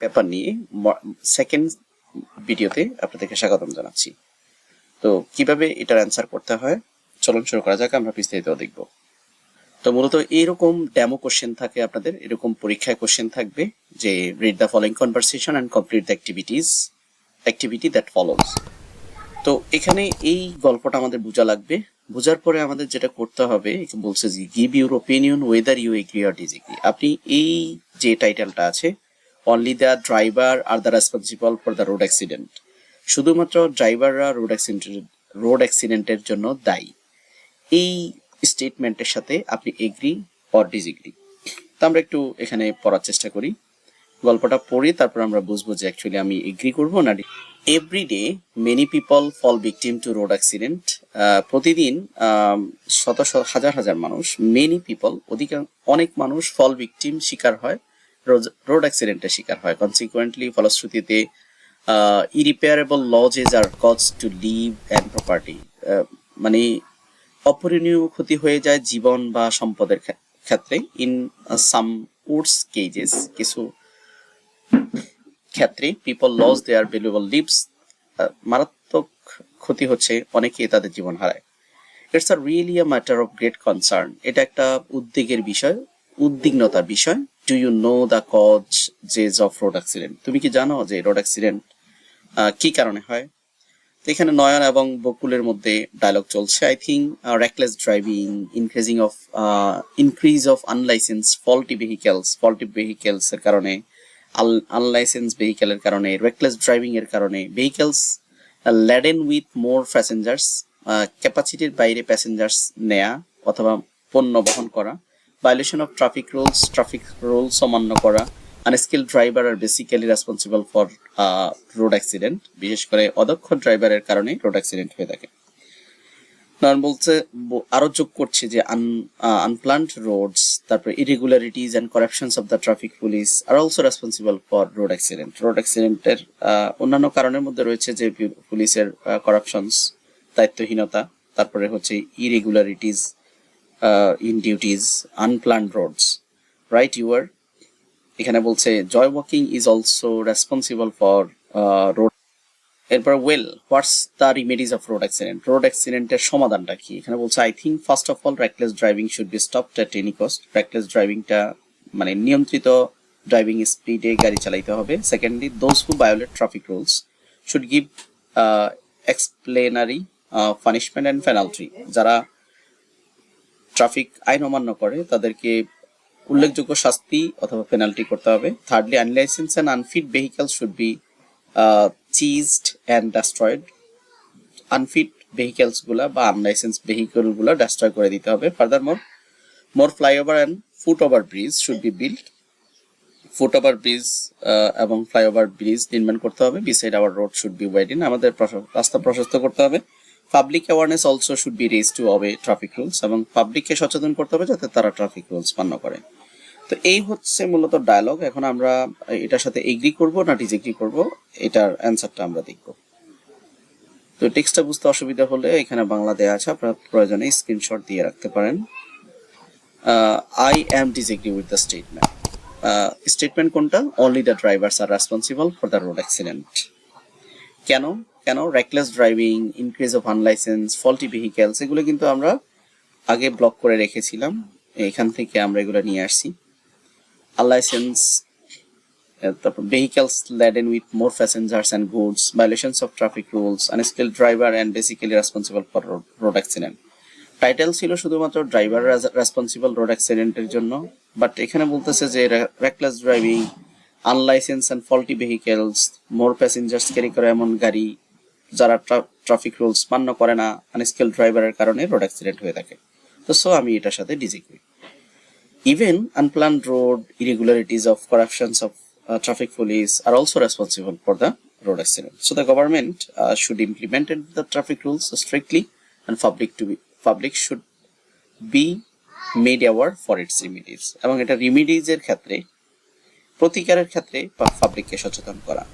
Paper নিয়ে second ভিডিওতে আপনাদেরকে স্বাগতম জানাচ্ছি। তো কিভাবে এটার অ্যান্সার করতে হয় চলুন শুরু করা যাক, আমরা বিস্তারিত দেখব। তো মূলত এইরকম ডেমো কোশ্চেন থাকে আপনাদের, এরকম পরীক্ষায় কোশ্চেন থাকবে যে read the following conversation and complete the activity that follows. তো এখানে এই গল্পটা আমাদের বোঝা লাগবে। বোঝার পরে আমাদের যেটা করতে হবে, বলছে যে give your opinion whether you agree or disagree. আপনি এই যে টাইটেলটা আছে, only the driver are the responsible for the road accident, শুধুমাত্র ড্রাইভাররা রোড অ্যাক্সিডেন্টের জন্য দায়ী, এই স্টেটমেন্টের সাথে আপনি এগ্রি অর ডিসএগ্রি। তো আমরা একটু এখানে পড়ার চেষ্টা করি, গল্পটা পড়ি, তারপর আমরা বুঝবো যে অ্যাকচুয়ালি আমি এগ্রি করবো না। Every day many people fall victim to road accident. প্রতিদিন শত হাজার হাজার মানুষ, মেনি পিপল অনেক মানুষ, ফল ভিকটিম শিকার হয়, রোড অ্যাক্সিডেন্টের শিকার হয়। কনসিকুয়েন্টলি ফলশ্রুতিতে irreparable losses are cause to life and property, মানে অপরিণীয় ক্ষতি হয়ে যায় জীবন বা সম্পদের ক্ষেত্রে। ইন সাম উডস কেজেস, কিছু ক্ষেত্রে people loss their valuable lives, মারাত্মক ক্ষতি হচ্ছে, অনেকে তাদের জীবন হারায়। It's a really a matter of great concern, এটা একটা উদ্বেগের বিষয়, উদ্বিগ্নতার বিষয়। Do you know the causes of road accident, তুমি কি জানো যে রোড অ্যাক্সিডেন্ট কি কারণে হয়? তো এখানে নয়ন এবং বকুলের মধ্যে ডায়লগ চলছে। I think reckless driving, increase of unlicense faulty vehicles এর কারণে, আনলাইসেন্স ভেহিকেলের কারণে, রেকলেস ড্রাইভিং এর কারণে, vehicles laden with more passengers, ক্যাপাসিটির বাইরে প্যাসেঞ্জার্স নেয়া অথবা পণ্য বহন করা, ভায়োলেশন অফ ট্রাফিক রুলস অমান্য করা, unskilled driver are basically responsible for road accident, বিশেষ করে অদক্ষ ড্রাইভারের কারণে রোড অ্যাক্সিডেন্ট হয়ে থাকে। বলছে, আরো যোগ করছে যে আনপ্লান্ড রোডস, তারপরে irregularities and corruptions of the traffic police are also responsible for road accident. Road অ্যাক্সিডেন্টের অন্যান্য কারণের মধ্যে রয়েছে যে পুলিশের করাপশনস, দায়িত্বহীনতা, তারপরে হচ্ছে irregularities in duties, unplanned roads. Right your, এখানে বলছে jaywalking is also responsible for road. এরপর well, what's the remedies of road accident, road অ্যাক্সিডেন্টের সমাধানটা কি? এখানে বলছে I think first of all reckless driving should be stopped at any cost. Reckless ড্রাইভিংটা মানে নিয়ন্ত্রিত ড্রাইভিং স্পিডে গাড়ি চালাইতে হবে। Secondly, those who violate traffic rules should give exemplary punishment and penalty, যারা ট্রাফিক আইন অমান্য করে তাদেরকে উল্লেখযোগ্য শাস্তি অথবা পেনাল্টি করতে হবে। Thirdly, unlicense and unfit vehicles should be seized and destroyed, unfit vehicles গুলা বা আনলাইসেন্স ভেহিকেল গুলা ডেস্ট্রয় করে দিতে হবে। Furthermore, more flyover and footover bridge should be build, footover bridge এবং ফ্লাইওভার ব্রিজ নির্মাণ করতে হবে। Beside our road should be widen, আমাদের রাস্তা প্রশস্ত করতে হবে। Public awareness also should be raise to obey traffic rules, এবং পাবলিককে সচেতন করতে হবে যাতে তারা ট্রাফিক রুলস মান্য করে। তো এই হচ্ছে মূলত ডায়লগ। এখন আমরা এটার সাথে এগ্রি করব না ডিসএগ্রি করব, এটার অ্যান্সারটা আমরা দেখব। তো টেক্সটটা বুঝতে অসুবিধা হলে এখানে বাংলা দেয়া আছে, আপনারা প্রয়োজনে স্ক্রিনশট দিয়ে রাখতে পারেন। I am disagree with the statement. Statement কোনটা? Only the drivers are responsible for the road accident. কেন? Reckless driving, increase of unlicense, faulty vehicles, এগুলো কিন্তু আমরা আগে ব্লক করে রেখেছিলাম, এখান থেকে আমরা এগুলো নিয়ে আসছি। আনলাইসেন্স, তারপর vehicles laden with more passengers and goods, violations of traffic rules, unskilled driver and basically responsible for road accident. Title ছিল শুধুমাত্র ড্রাইভার রেসপন্সিবল রোড অ্যাক্সিডেন্টের জন্য, বাট এখানে বলতেছে যে reckless driving, unlicense and faulty vehicles, more passengers carry করে এমন গাড়ি যারা ট্রাফিক রুলস মান্য করে না, আনস্কিলড ড্রাইভারের কারণে রোড অ্যাক্সিডেন্ট হয়ে থাকে। তো সো আমি এটার সাথে disagree. Even unplanned road irregularities of corruptions of traffic police are also responsible for the road accident. So the government should implement the traffic rules strictly, and public should be made aware for its remedies. এবং এটা রিমিডিজ এর ক্ষেত্রে, প্রতিকারের ক্ষেত্রে পাবলিককে সচেতন করা।